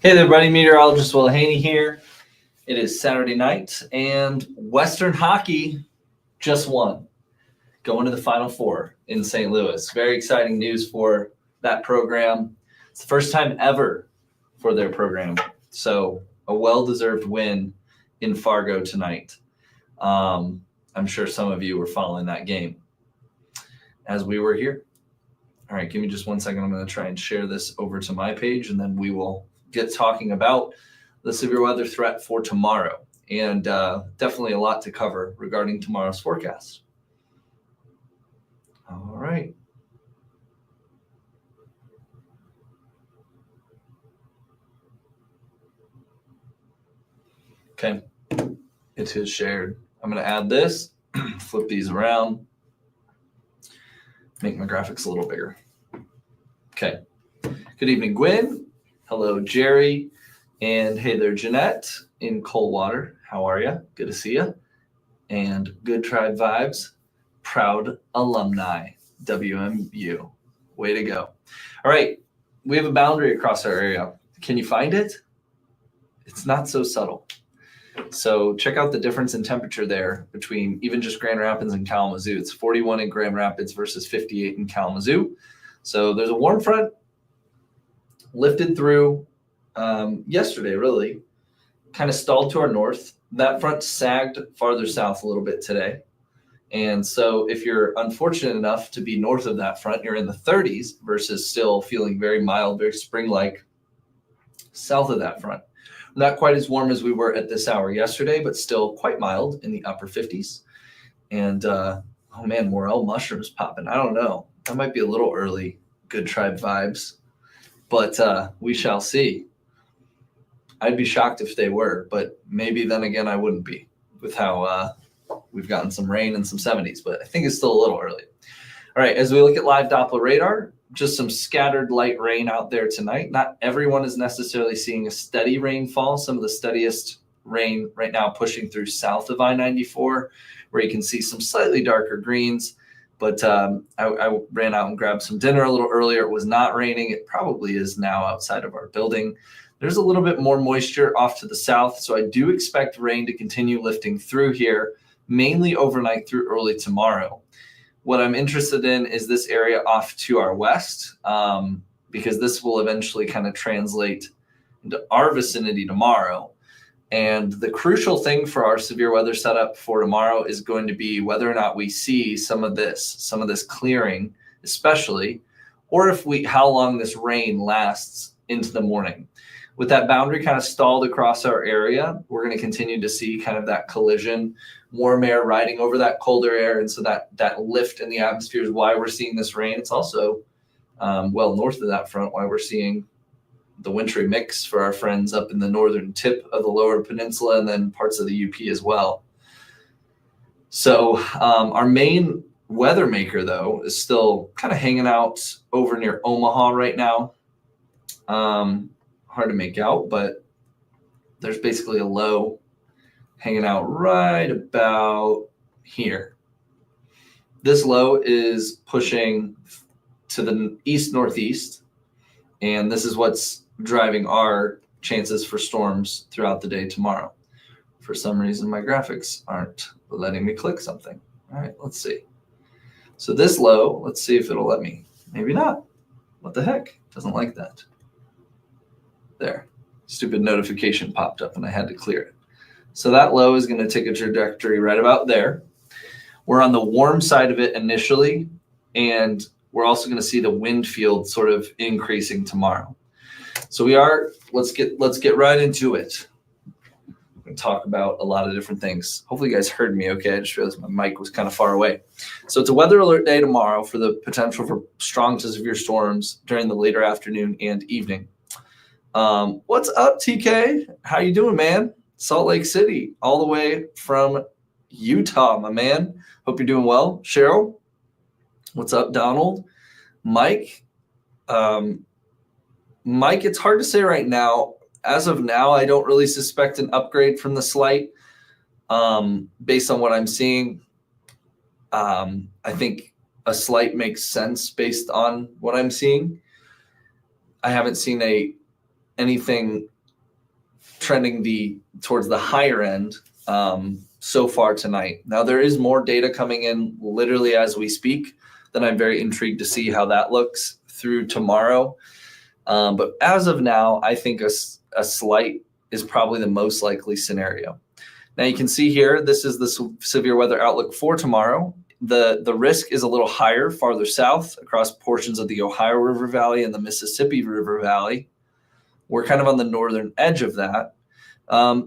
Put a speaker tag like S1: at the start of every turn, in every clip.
S1: Hey there, everybody. Meteorologist Will Haenni here. It is Saturday night, and Western Hockey just won, going to the Final Four in St. Louis. Very exciting news for that program. It's the first time ever for their program, so a well-deserved win in Fargo tonight. I'm sure some of you were following that game as we were here. All right, give me just 1 second. I'm going to try and share this over to my page, and then we will get talking about the severe weather threat for tomorrow, and definitely a lot to cover regarding tomorrow's forecast. All right. Okay, it is shared. I'm going to add this, flip these around, make my graphics a little bigger. Okay. Good evening, Gwen. Hello, Jerry. And hey there, Jeanette in Coldwater. How are you? Good to see you. And Good Tribe Vibes. Proud alumni. WMU. Way to go. All right. We have a boundary across our area. Can you find it? It's not so subtle. So check out the difference in temperature there between even just Grand Rapids and Kalamazoo. It's 41 in Grand Rapids versus 58 in Kalamazoo. So there's a warm front lifted through yesterday, really, kind of stalled to our north. That front sagged farther south a little bit today. And so if you're unfortunate enough to be north of that front, you're in the 30s versus still feeling very mild, very spring-like south of that front. Not quite as warm as we were at this hour yesterday, but still quite mild in the upper 50s. And, oh man, morel mushrooms popping. I don't know. That might be a little early, Good Tribe vibes. But we shall see. I'd be shocked if they were, but maybe then again I wouldn't be with how we've gotten some rain and some 70s, but I think it's still a little early. All right, as we look at live Doppler radar, just some scattered light rain out there tonight. Not everyone is necessarily seeing a steady rainfall. Some of the steadiest rain right now pushing through south of I-94, where you can see some slightly darker greens. But I ran out and grabbed some dinner a little earlier. It was not raining. It probably is now outside of our building. There's a little bit more moisture off to the south, so I do expect rain to continue lifting through here, mainly overnight through early tomorrow. What I'm interested in is this area off to our west, because this will eventually kind of translate into our vicinity tomorrow. And the crucial thing for our severe weather setup for tomorrow is going to be whether or not we see some of this clearing, especially, or how long this rain lasts into the morning. With that boundary kind of stalled across our area, we're going to continue to see kind of that collision, warm air riding over that colder air. And so that lift in the atmosphere is why we're seeing this rain. It's also well north of that front why we're seeing the wintry mix for our friends up in the northern tip of the lower peninsula and then parts of the UP as well. So our main weather maker, though, is still kind of hanging out over near Omaha right now. Hard to make out, but there's basically a low hanging out right about here. This low is pushing to the east-northeast, and this is what's driving our chances for storms throughout the day tomorrow. For some reason, my graphics aren't letting me click something. All right, let's see. So this low, let's see if it'll let me. Maybe not. What the heck? Doesn't like that. There. Stupid notification popped up and I had to clear it. So that low is going to take a trajectory right about there. We're on the warm side of it initially, and we're also going to see the wind field sort of increasing tomorrow. So let's get right into it. We're going to talk about a lot of different things. Hopefully you guys heard me okay. I just realized my mic was kind of far away. So it's a weather alert day tomorrow for the potential for strong to severe storms during the later afternoon and evening. What's up, TK? How you doing, man? Salt Lake City, all the way from Utah, my man. Hope you're doing well. Cheryl, what's up, Donald? Mike, it's hard to say right now. As of now, I don't really suspect an upgrade from the slight based on what I'm seeing. I think a slight makes sense based on what I'm seeing. I haven't seen anything trending towards the higher end so far tonight. Now, there is more data coming in literally as we speak that I'm very intrigued to see how that looks through tomorrow. But as of now, I think a slight is probably the most likely scenario. Now you can see here, this is the severe weather outlook for tomorrow. The risk is a little higher farther south across portions of the Ohio River Valley and the Mississippi River Valley. We're kind of on the northern edge of that.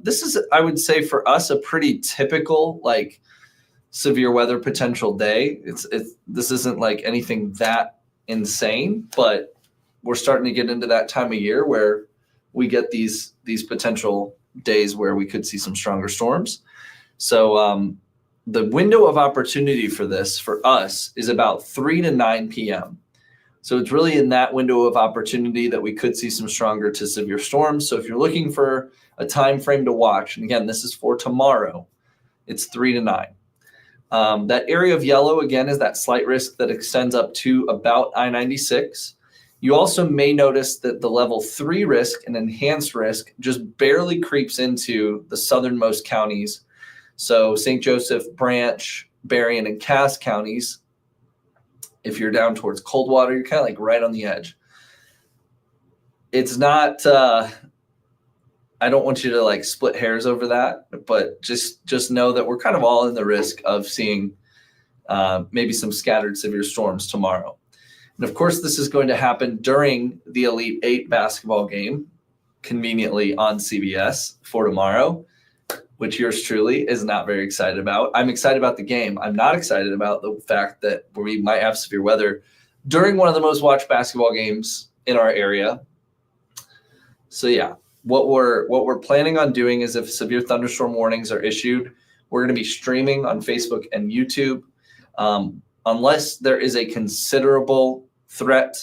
S1: This is, I would say, for us, a pretty typical like severe weather potential day. This isn't like anything that insane, but we're starting to get into that time of year where we get these potential days where we could see some stronger storms. So the window of opportunity for this for us is about 3 to 9 p.m. So it's really in that window of opportunity that we could see some stronger to severe storms. So if you're looking for a time frame to watch, and again, this is for tomorrow, it's 3 to 9. That area of yellow, again, is that slight risk that extends up to about I-96. You also may notice that the level 3 risk and enhanced risk just barely creeps into the southernmost counties. So St. Joseph, Branch, Berrien, and Cass counties. If you're down towards Coldwater, you're kind of like right on the edge. It's not, I don't want you to like split hairs over that, but just know that we're kind of all in the risk of seeing maybe some scattered severe storms tomorrow. And of course, this is going to happen during the Elite 8 basketball game, conveniently on CBS for tomorrow, which yours truly is not very excited about. I'm excited about the game. I'm not excited about the fact that we might have severe weather during one of the most watched basketball games in our area. So yeah, what we're planning on doing is if severe thunderstorm warnings are issued, we're going to be streaming on Facebook and YouTube. Unless there is a considerable threat,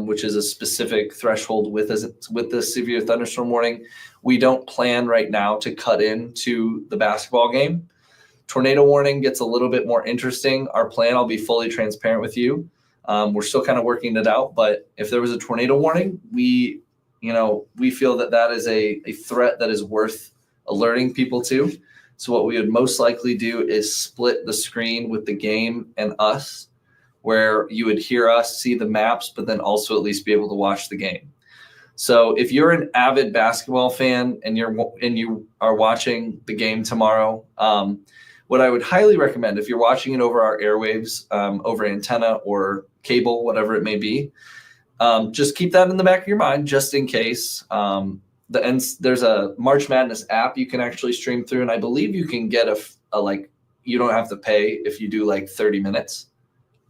S1: which is a specific threshold with the severe thunderstorm warning, we don't plan right now to cut into the basketball game. Tornado warning gets a little bit more interesting. Our plan, I'll be fully transparent with you. We're still kind of working it out, but if there was a tornado warning, we feel that is a threat that is worth alerting people to. So what we would most likely do is split the screen with the game and us, where you would hear us, see the maps, but then also at least be able to watch the game. So if you're an avid basketball fan and you are watching the game tomorrow, what I would highly recommend, if you're watching it over our airwaves, over antenna or cable, whatever it may be, just keep that in the back of your mind just in case. There's a March Madness app you can actually stream through, and I believe you can get you don't have to pay if you do like 30 minutes.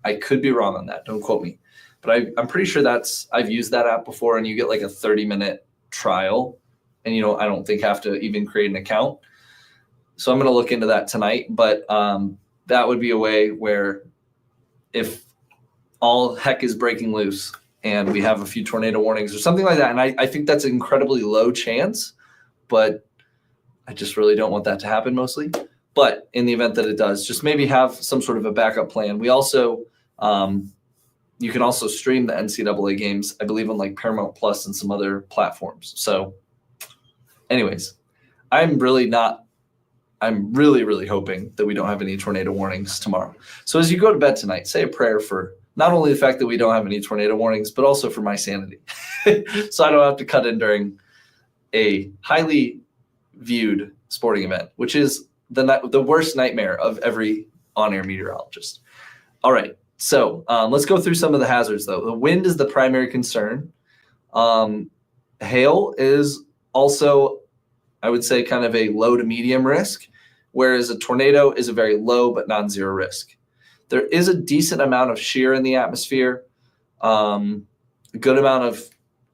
S1: I could be wrong on that. Don't quote me. But I'm pretty sure I've used that app before, and you get like a 30-minute trial, and I don't think have to even create an account. So I'm going to look into that tonight. But that would be a way where if all heck is breaking loose and we have a few tornado warnings or something like that, and I think that's an incredibly low chance, but I just really don't want that to happen mostly. But in the event that it does, just maybe have some sort of a backup plan. We also, you can also stream the NCAA games, I believe, on like Paramount Plus and some other platforms. So anyways, I'm really, really hoping that we don't have any tornado warnings tomorrow. So as you go to bed tonight, say a prayer for not only the fact that we don't have any tornado warnings, but also for my sanity. So I don't have to cut in during a highly viewed sporting event, which is the worst nightmare of every on-air meteorologist. All right, so let's go through some of the hazards, though. The wind is the primary concern. Hail is also, I would say, kind of a low to medium risk, whereas a tornado is a very low but non-zero risk. There is a decent amount of shear in the atmosphere, a good amount of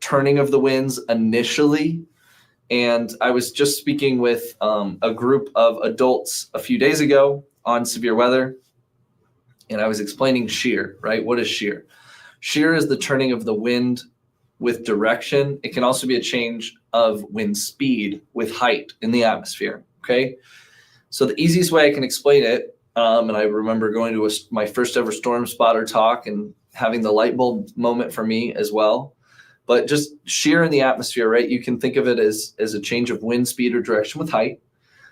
S1: turning of the winds initially. And I was just speaking with a group of adults a few days ago on severe weather, and I was explaining shear, right? What is shear? Shear is the turning of the wind with direction. It can also be a change of wind speed with height in the atmosphere, okay? So the easiest way I can explain it, and I remember going to my first ever storm spotter talk and having the light bulb moment for me as well. but just shear in the atmosphere, right? You can think of it as a change of wind speed or direction with height.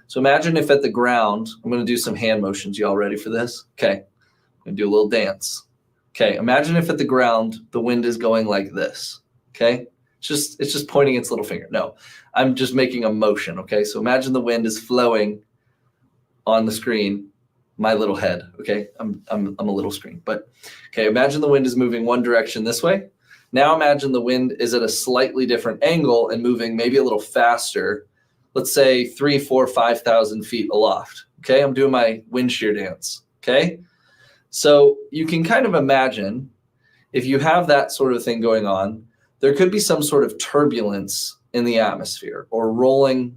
S1: So imagine if at the ground, I'm going to do some hand motions. You all ready for this? Okay. I'm going to do a little dance. Okay. Imagine if at the ground, the wind is going like this. Okay. It's just pointing its little finger. No, I'm just making a motion. Okay. So imagine the wind is flowing on the screen, my little head. Okay. I'm a little screen, but okay. Imagine the wind is moving one direction this way. Now imagine the wind is at a slightly different angle and moving maybe a little faster. Let's say 3,000, 4,000, 5,000 feet aloft. Okay, I'm doing my wind shear dance. Okay, so you can kind of imagine if you have that sort of thing going on, there could be some sort of turbulence in the atmosphere or rolling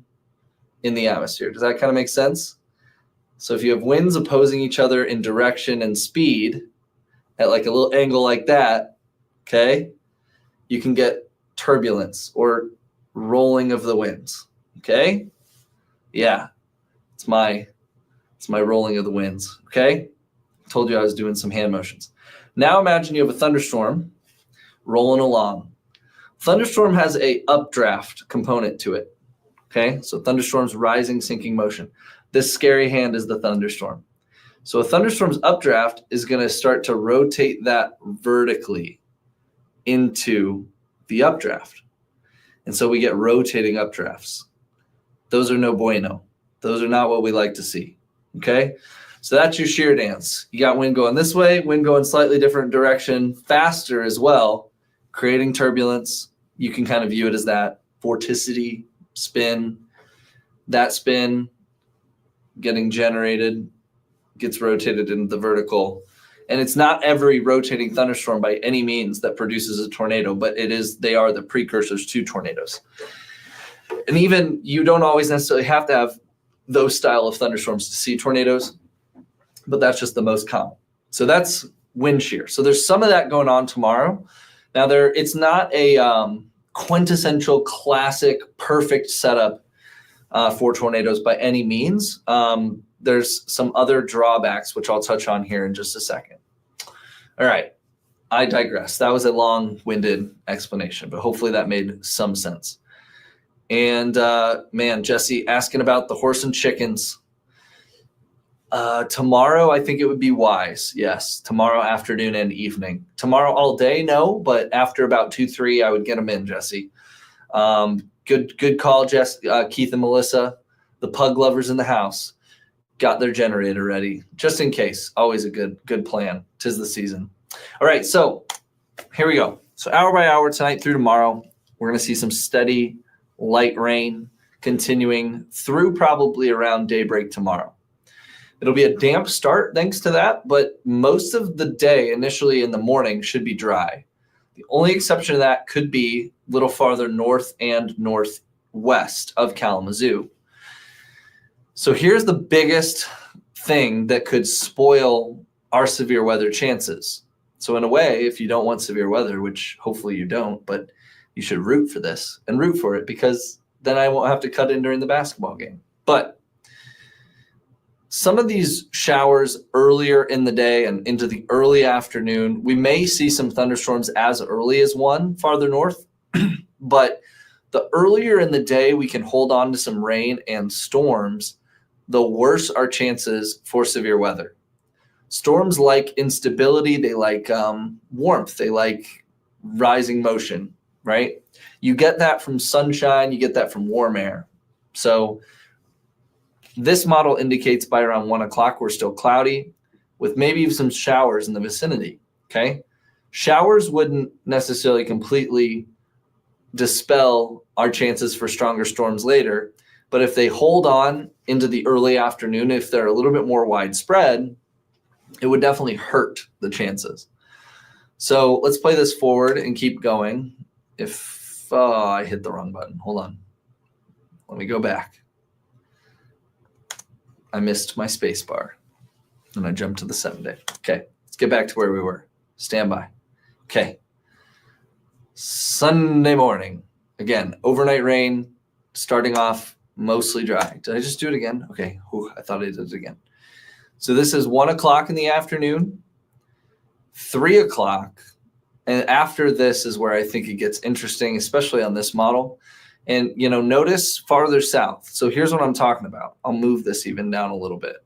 S1: in the atmosphere. Does that kind of make sense? So if you have winds opposing each other in direction and speed at like a little angle like that, okay, you can get turbulence or rolling of the winds. Okay. Yeah. It's my rolling of the winds. Okay. Told you I was doing some hand motions. Now imagine you have a thunderstorm rolling along. Thunderstorm has a updraft component to it. Okay. So thunderstorm's rising, sinking motion. This scary hand is the thunderstorm. So a thunderstorm's updraft is going to start to rotate that vertically into the updraft. And so we get rotating updrafts. Those are no bueno. Those are not what we like to see. Okay. So that's your shear dance. You got wind going this way, wind going slightly different direction, faster as well, creating turbulence. You can kind of view it as that vorticity spin. That spin getting generated gets rotated into the vertical. And it's not every rotating thunderstorm by any means that produces a tornado, but they are the precursors to tornadoes. And even you don't always necessarily have to have those style of thunderstorms to see tornadoes, but that's just the most common. So that's wind shear. So there's some of that going on tomorrow. Now it's not a quintessential classic perfect setup for tornadoes by any means. There's some other drawbacks, which I'll touch on here in just a second. All right, I digress. That was a long-winded explanation, but hopefully that made some sense. And man, Jesse, asking about the horse and chickens. Tomorrow, I think it would be wise. Yes, tomorrow afternoon and evening. Tomorrow all day, no, but after about 2, 3, I would get them in, Jesse. Good call, Jess, Keith and Melissa. The pug lovers in the house got their generator ready, just in case. Always a good plan. 'Tis the season. All right, so here we go. So hour by hour tonight through tomorrow, we're going to see some steady light rain continuing through probably around daybreak tomorrow. It'll be a damp start thanks to that, but most of the day initially in the morning should be dry. The only exception to that could be a little farther north and northwest of Kalamazoo. So here's the biggest thing that could spoil our severe weather chances. So in a way, if you don't want severe weather, which hopefully you don't, but you should root for this and root for it because then I won't have to cut in during the basketball game. But some of these showers earlier in the day and into the early afternoon, we may see some thunderstorms as early as 1 farther north, but the earlier in the day we can hold on to some rain and storms, the worse our chances for severe weather. Storms like instability, they like warmth, they like rising motion, right? You get that from sunshine, you get that from warm air. So this model indicates by around 1 o'clock, we're still cloudy with maybe some showers in the vicinity, okay? Showers wouldn't necessarily completely dispel our chances for stronger storms later, but if they hold on into the early afternoon, if they're a little bit more widespread, it would definitely hurt the chances. So let's play this forward and keep going. I hit the wrong button. Hold on. Let me go back. I missed my space bar and I jumped to the 7-day. Okay, let's get back to where we were. Stand by. Okay. Sunday morning. Again, overnight rain, starting off mostly dry. Did I just do it again? Okay. I thought I did it again. So this is 1 o'clock in the afternoon, 3 o'clock, And after this is where I think it gets interesting, especially on this model. And, notice farther south. So here's what I'm talking about. I'll move this even down a little bit.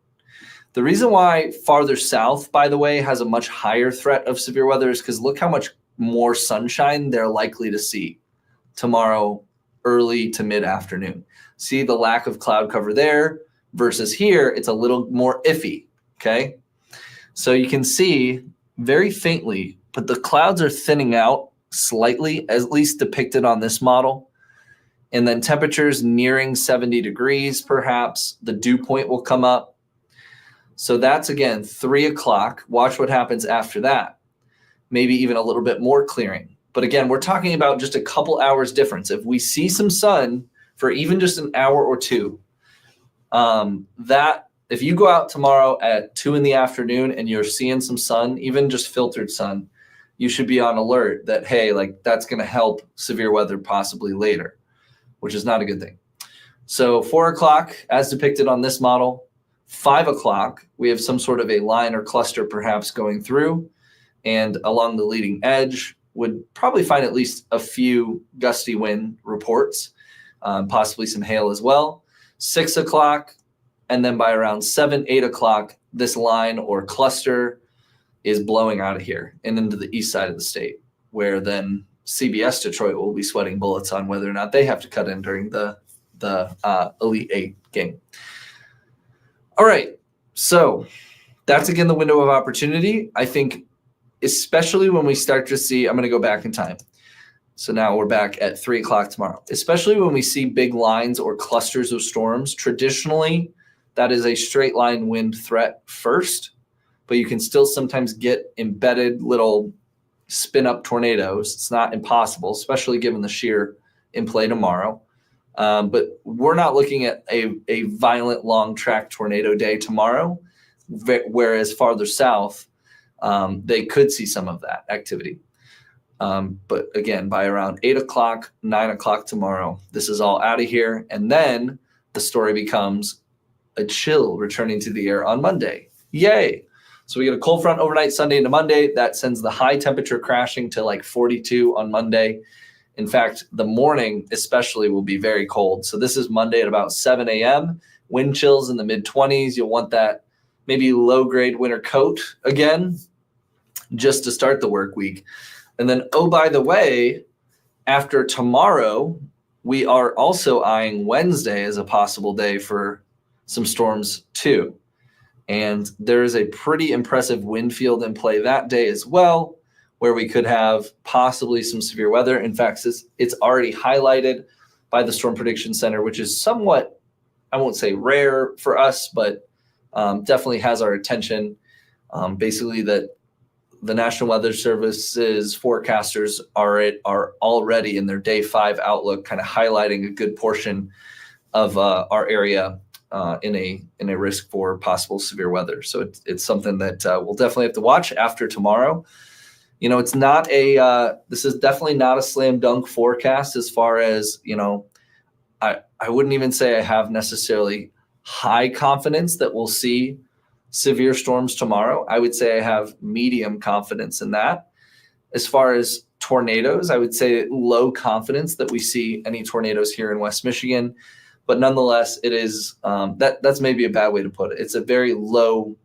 S1: The reason why farther south, by the way, has a much higher threat of severe weather is because look how much more sunshine they're likely to see tomorrow early to mid-afternoon. See the lack of cloud cover there versus here, it's a little more iffy, okay? So you can see very faintly, but the clouds are thinning out slightly, at least depicted on this model. And then temperatures nearing 70 degrees, perhaps. The dew point will come up. So that's, again, 3 o'clock. Watch what happens after that. Maybe even a little bit more clearing. But again, we're talking about just a couple hours difference. If we see some sun for even just an hour or two, if you go out tomorrow at 2 in the afternoon and you're seeing some sun, even just filtered sun, you should be on alert that, hey, like that's going to help severe weather possibly later, which is not a good thing. So 4 o'clock, as depicted on this model, 5 o'clock, we have some sort of a line or cluster perhaps going through, and along the leading edge would probably find at least a few gusty wind reports, possibly some hail as well. 6 o'clock, and then by around 7, 8 o'clock, this line or cluster is blowing out of here and into the east side of the state, where then CBS Detroit will be sweating bullets on whether or not they have to cut in during the Elite Eight game. All right, so that's, again, the window of opportunity. I think especially when we start to see, I'm going to go back in time. So now we're back at 3 o'clock tomorrow. Especially when we see big lines or clusters of storms, traditionally that is a straight line wind threat first, but you can still sometimes get embedded little spin up tornadoes. It's not impossible, especially given the shear in play tomorrow. But we're not looking at a violent long track tornado day tomorrow, whereas farther south, they could see some of that activity. But again, by around 8 o'clock, 9 o'clock tomorrow, this is all out of here. And then the story becomes a chill returning to the air on Monday. Yay. So we get a cold front overnight Sunday into Monday. That sends the high temperature crashing to like 42 on Monday. In fact, the morning especially will be very cold. So this is Monday at about 7 a.m. Wind chills in the mid-20s. You'll want that maybe low-grade winter coat again, just to start the work week. And then, oh, by the way, after tomorrow, we are also eyeing Wednesday as a possible day for some storms too. And there is a pretty impressive wind field in play that day as well, where we could have possibly some severe weather. In fact, it's already highlighted by the Storm Prediction Center, which is somewhat, I won't say rare for us, but definitely has our attention. Basically that the National Weather Service's forecasters are already in their day 5 outlook, kind of highlighting a good portion of our area in a risk for possible severe weather. So it's something that we'll definitely have to watch after tomorrow. It's not this is definitely not a slam dunk forecast as far as, I wouldn't even say I have necessarily high confidence that we'll see severe storms tomorrow. I would say I have medium confidence in that. As far as tornadoes, I would say low confidence that we see any tornadoes here in West Michigan. But nonetheless, it is that's maybe a bad way to put it. It's a very low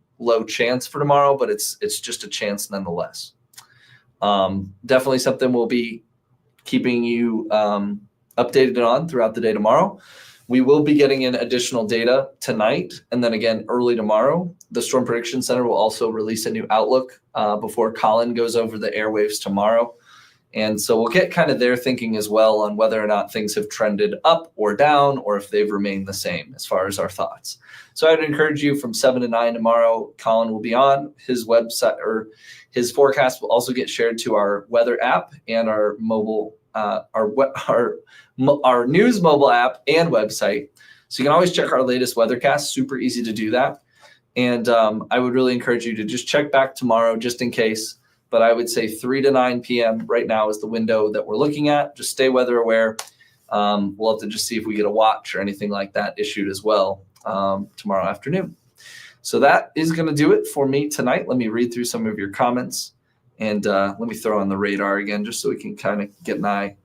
S1: chance for tomorrow, but it's just a chance nonetheless. Definitely something we'll be keeping you updated on throughout the day tomorrow. We will be getting in additional data tonight, and then again early tomorrow. The Storm Prediction Center will also release a new outlook before Colin goes over the airwaves tomorrow. And so we'll get kind of their thinking as well on whether or not things have trended up or down, or if they've remained the same as far as our thoughts. So I'd encourage you from 7 to 9 tomorrow. Colin will be on. His website or his forecast will also get shared to our weather app and our mobile, our news mobile app and website. So you can always check our latest weathercast. Super easy to do that. And I would really encourage you to just check back tomorrow just in case. But I would say 3 to 9 p.m. right now is the window that we're looking at. Just stay weather aware. We'll have to just see if we get a watch or anything like that issued as well tomorrow afternoon. So that is going to do it for me tonight. Let me read through some of your comments. And let me throw on the radar again just so we can kind of get an eye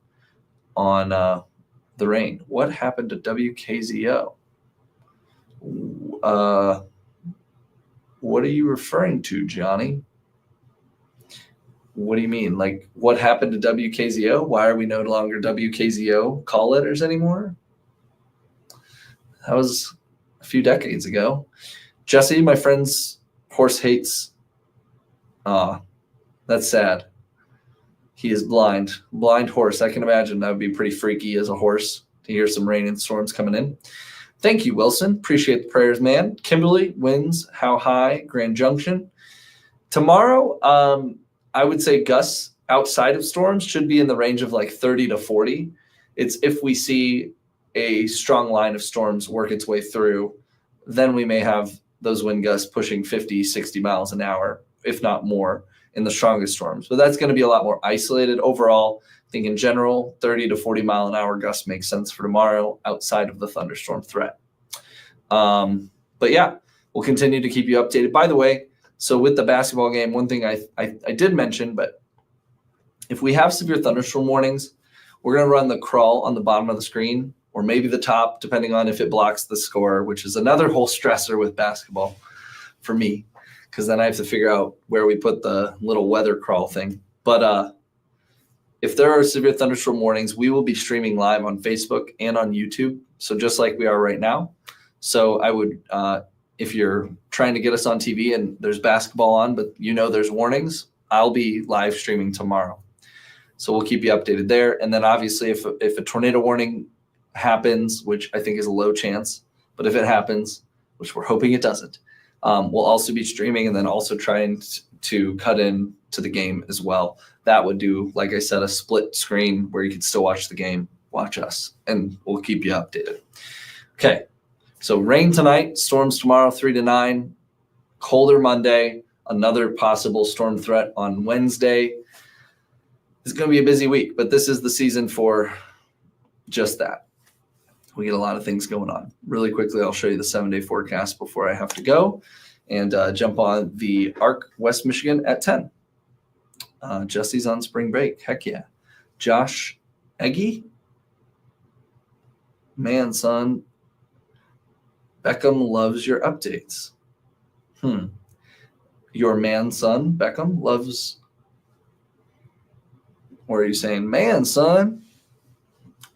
S1: on the rain. What happened to WKZO? What are you referring to, Johnny? What do you mean? Like, what happened to WKZO? Why are we no longer WKZO call letters anymore? That was a few decades ago. Jesse, my friend's horse hates. That's sad. He is blind. Blind horse. I can imagine that would be pretty freaky as a horse to hear some rain and storms coming in. Thank you, Wilson. Appreciate the prayers, man. Kimberly wins. How high? Grand Junction. Tomorrow, I would say gusts outside of storms should be in the range of like 30 to 40. It's if we see a strong line of storms work its way through, then we may have those wind gusts pushing 50, 60 miles an hour, if not more, in the strongest storms. But that's going to be a lot more isolated. Overall, I think in general, 30 to 40 mile an hour gusts make sense for tomorrow outside of the thunderstorm threat. But yeah, we'll continue to keep you updated. By the way, so with the basketball game, one thing I did mention, but if we have severe thunderstorm warnings, we're going to run the crawl on the bottom of the screen or maybe the top, depending on if it blocks the score, which is another whole stressor with basketball for me, because then I have to figure out where we put the little weather crawl thing. But if there are severe thunderstorm warnings, we will be streaming live on Facebook and on YouTube, so just like we are right now. So I would, if you're trying to get us on TV and there's basketball on, but you know there's warnings, I'll be live streaming tomorrow. So we'll keep you updated there. And then obviously if a tornado warning happens, which I think is a low chance, but if it happens, which we're hoping it doesn't, we'll also be streaming and then also trying to cut in to the game as well. That would do, like I said, a split screen where you can still watch the game, watch us, and we'll keep you updated. Okay, so rain tonight, storms tomorrow, 3 to 9, colder Monday, another possible storm threat on Wednesday. It's going to be a busy week, but this is the season for just that. We get a lot of things going on. Really quickly, I'll show you the 7-day forecast before I have to go and jump on the ARC West Michigan at 10. Jesse's on spring break. Heck yeah. Josh Eggy? Man, son. Beckham loves your updates. Your man, son, Beckham, loves... Or are you saying, man, son?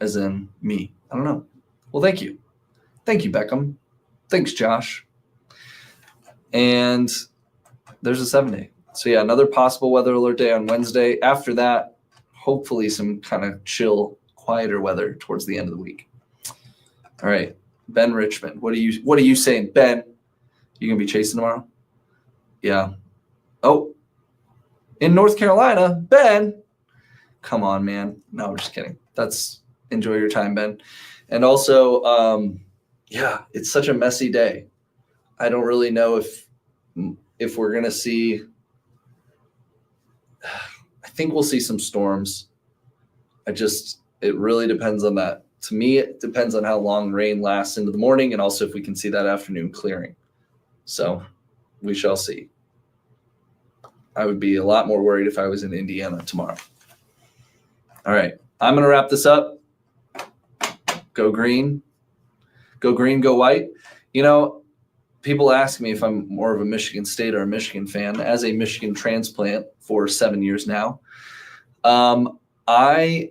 S1: As in me. I don't know. Well, thank you. Thank you, Beckham. Thanks, Josh. And there's a 7-day. So, yeah, another possible weather alert day on Wednesday. After that, hopefully some kind of chill, quieter weather towards the end of the week. All right, Ben Richmond. What are you saying, Ben? You going to be chasing tomorrow? Yeah. Oh, in North Carolina, Ben. Come on, man. No, I'm just kidding. Enjoy your time, Ben. And also, yeah, it's such a messy day. I don't really know if we're going to see, I think we'll see some storms. It really depends on that. To me, it depends on how long rain lasts into the morning and also if we can see that afternoon clearing. So we shall see. I would be a lot more worried if I was in Indiana tomorrow. All right, I'm going to wrap this up. Go green. Go green, go white. You know, people ask me if I'm more of a Michigan State or a Michigan fan. As a Michigan transplant for 7 years now, I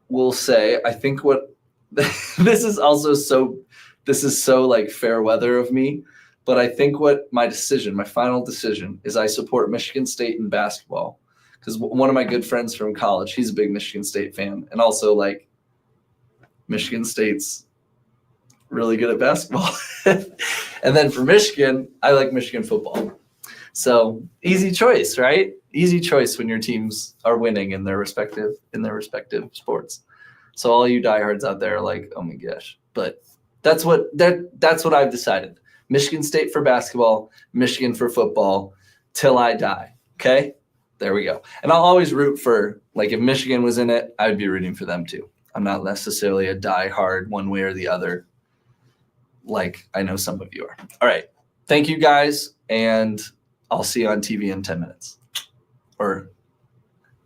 S1: will say I think what this is so like fair weather of me, but I think what my final decision is I support Michigan State in basketball because one of my good friends from college, he's a big Michigan State fan, and also like Michigan State's really good at basketball. And then for Michigan, I like Michigan football. So easy choice, right? Easy choice when your teams are winning in their respective sports. So all you diehards out there are like, oh my gosh. But that's what I've decided. Michigan State for basketball, Michigan for football, till I die. Okay? There we go. And I'll always root for, like, if Michigan was in it, I'd be rooting for them too. I'm not necessarily a diehard one way or the other, like I know some of you are. All right. Thank you guys, and I'll see you on TV in 10 minutes. Or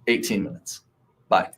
S1: 18 minutes. Bye.